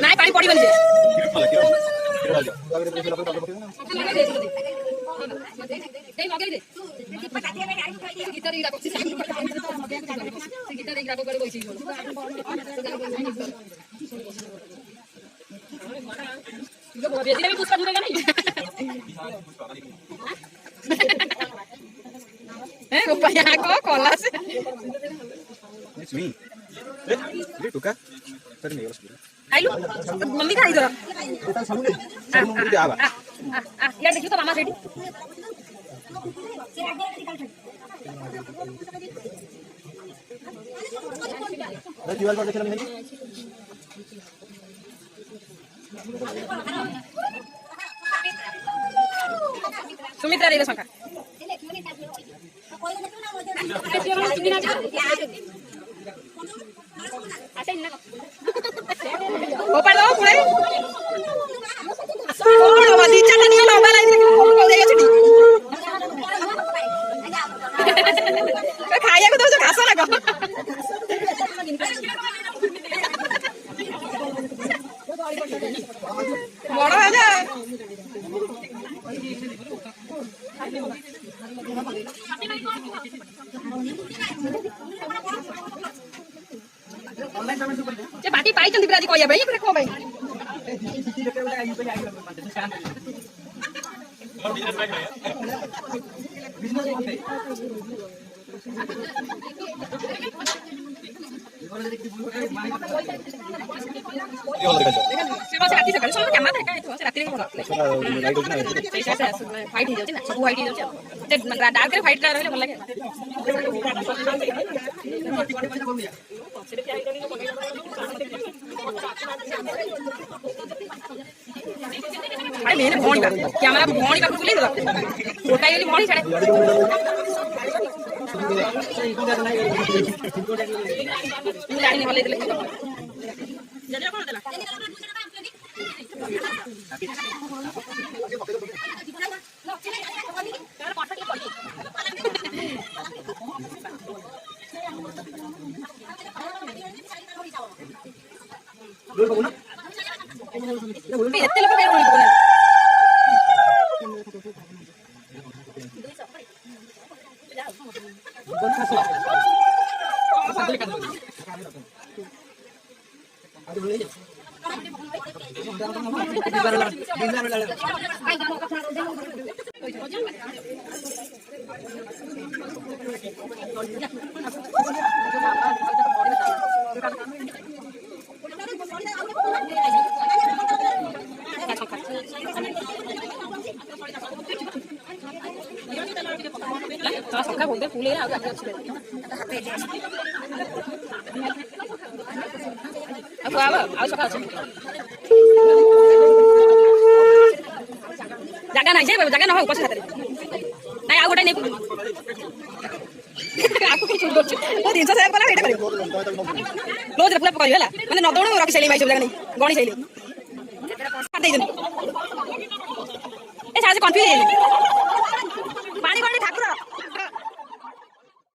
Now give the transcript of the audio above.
ନାଇଁ ପାଣି ପଡିବନି कला से आइलु मम्मी खाई दो यार देखियो तो मामा रेडी दीवार पर देखला नहीं सुमित्रा रे संख्या ऊपर दो पूरे ओड़ो वाली चाटा नहीं लो वाला इसे को देगा छटी खाया को तो घास लगा बड़ा है जा जे बाटी पाई चंदी बिराजी कोया भाई को भाई सेवा से राती सकाळ सोम कामा था काय राती रे लाइट होना फाइट हो जाउछ ना सब फाइट हो जाउछ ते डार्क रे फाइट रहले भल लागे अरे मैंने भौणी का कैमरा भौणी का बुले दो छोटा वाली भौणी छड़े तू लाइन वाले दले जजरा कोन देला एते लोग फेर बोली सबका बोलते फूले आ गए अब आओ सका जगह नहीं जगह ना हो ऊपर से नहीं आ गोटे नहीं आपको कुछ वो 300 से वाला एटा करियो रोज पूरा पकड़ियो हला माने न दौड़ो रखी सैली भाई सब जगह नहीं गणी सैली काट दे ए सासे कन्फ्यूज हे पानी पानी ठाकुर